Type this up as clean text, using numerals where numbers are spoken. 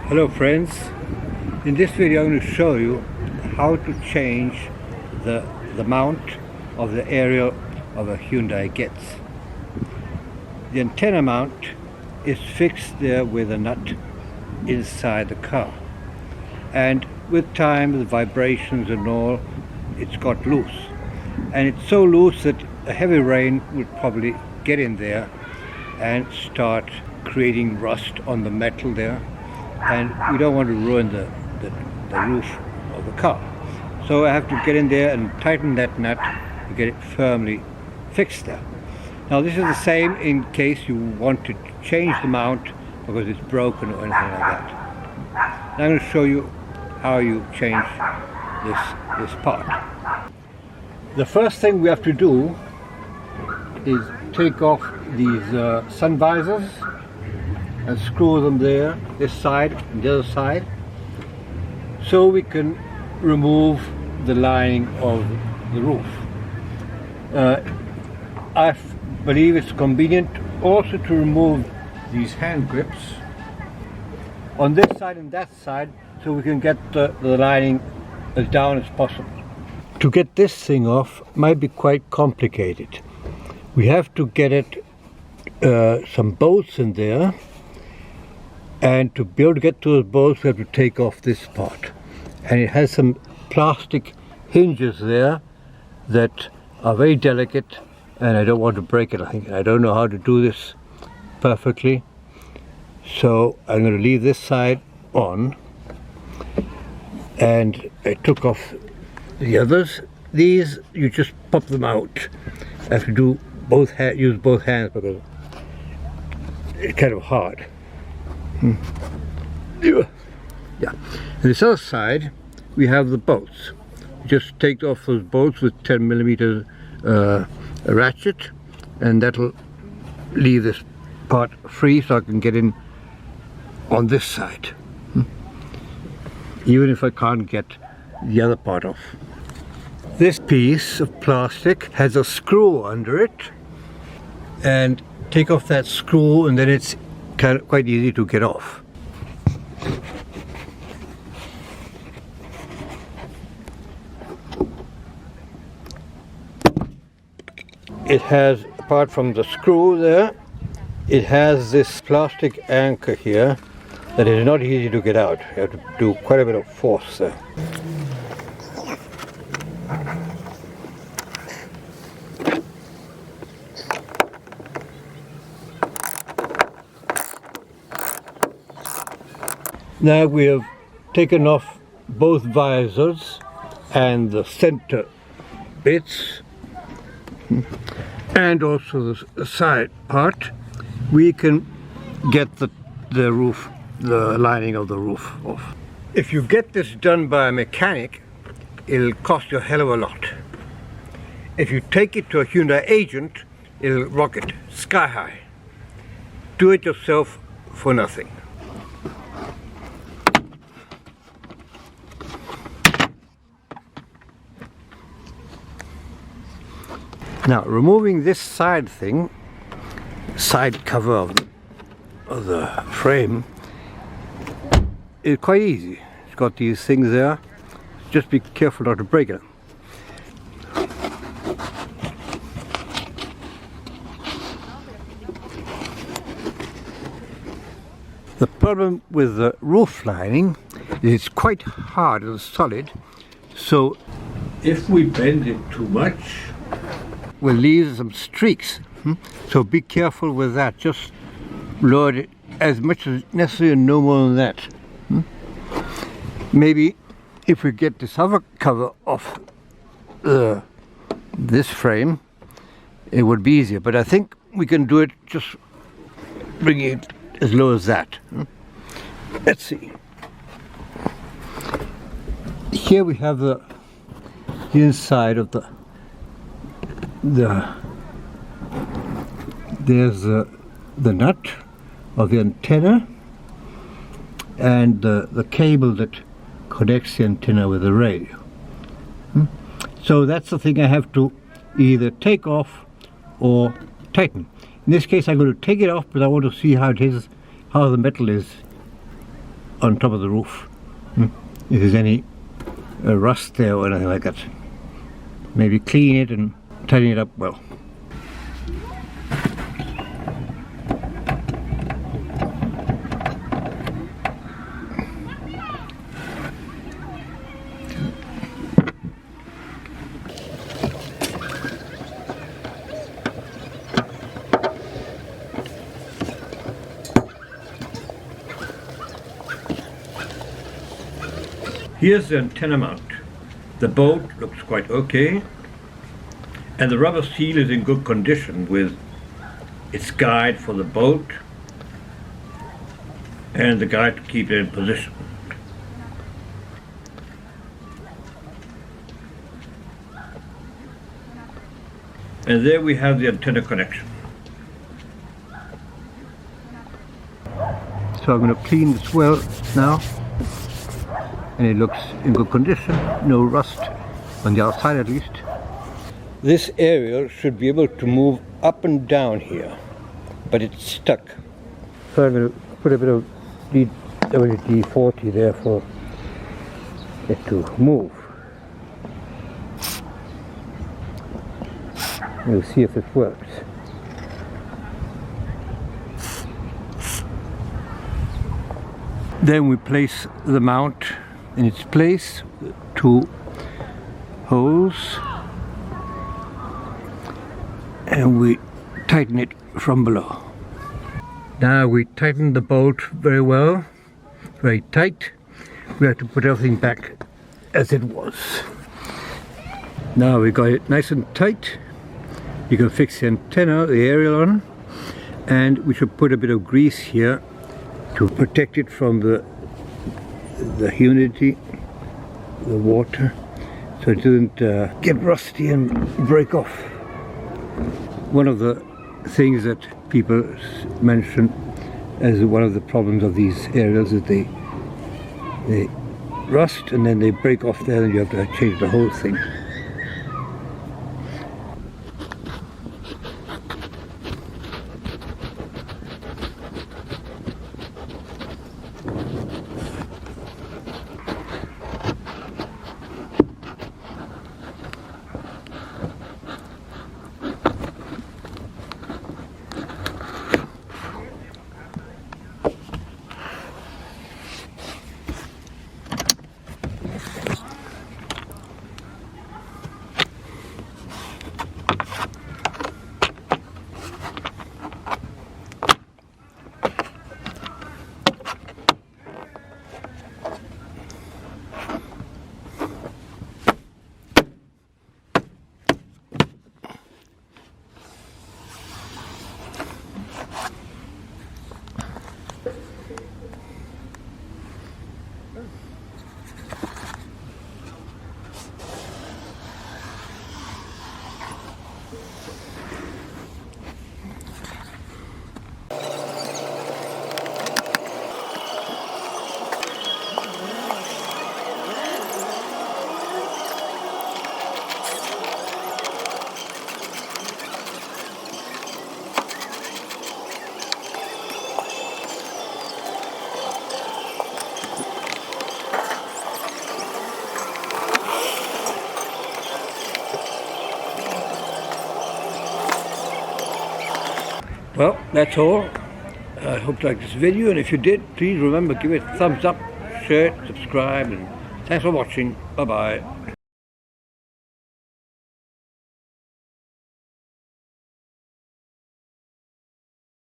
Hello friends, in this video I'm going to show you how to change the mount of the arial of a Hyundai Getz. The antenna mount is fixed there with a nut inside the car, and with time, the vibrations and all, it's got loose, and it's so loose that a heavy rain would probably get in there and start creating rust on the metal there, and we don't want to ruin the roof of the car. So I have to get in there and tighten that nut to get it firmly fixed there. Now this is the same in case you want to change the mount because it's broken or anything like that. Now I'm going to show you how you change this part. The first thing we have to do is take off these sun visors and screw them there, this side and the other side, so we can remove the lining of the roof. I believe it's convenient also to remove these hand grips on this side and that side, so we can get the lining as down as possible. To get this thing off might be quite complicated. We have to get it some bolts in there, and to be able to get to those bolts we have to take off this part, and it has some plastic hinges there that are very delicate, and I don't want to break it. I don't know how to do this perfectly, so I'm going to leave this side on, and I took off the others. These you just pop them out. I have to do use both hands because it's kind of hard. Yeah. And this other side we have the bolts. Just take off those bolts with 10mm ratchet, and that'll leave this part free so I can get in on this side, even if I can't get the other part off. This piece of plastic has a screw under it, and take off that screw and then it's quite easy to get off. It has, apart from the screw there, it has this plastic anchor here that is not easy to get out. You have to do quite a bit of force there. Now we have taken off both visors and the center bits, and also the side part. We can get the roof, the lining of the roof off. If you get this done by a mechanic, it'll cost you a hell of a lot. If you take it to a Hyundai agent, it'll rocket sky high. Do it yourself for nothing. Now, removing this side thing, side cover of the frame, is quite easy. It's got these things there. Just be careful not to break it. The problem with the roof lining is it's quite hard and solid, so if we bend it too much, we'll leave some streaks. So be careful with that. Just lower it as much as necessary and no more than that. Maybe if we get this other cover off this frame, it would be easier, but I think we can do it just bringing it as low as that. Let's see. Here we have the inside of there's the nut of the antenna and the cable that connects the antenna with the radio. So that's the thing I have to either take off or tighten. In this case I'm going to take it off, but I want to see how it is, how the metal is on top of the roof. If there's any rust there or anything like that. Maybe clean it and tighten it up well. Here's the antenna mount. The bolt looks quite okay, and the rubber seal is in good condition with its guide for the bolt and the guide to keep it in position. And there we have the antenna connection. So I'm going to clean this well now. And it looks in good condition, no rust on the outside at least. This aerial should be able to move up and down here, but it's stuck. So I'm going to put a bit of WD-40 there for it to move. We'll see if it works. Then we place the mount in its place, 2 holes, and we tighten it from below. Now we tighten the bolt very well, very tight. We have to put everything back as it was. Now we got it nice and tight. You can fix the antenna, the aerial on, and we should put a bit of grease here to protect it from the humidity, the water, so it doesn't get rusty and break off. One of the things that people mention as one of the problems of these aerials is they rust and then they break off there and you have to change the whole thing. Well, that's all. I hope you liked this video, and if you did, please remember, give it a thumbs up, share it, subscribe, and thanks for watching. Bye bye.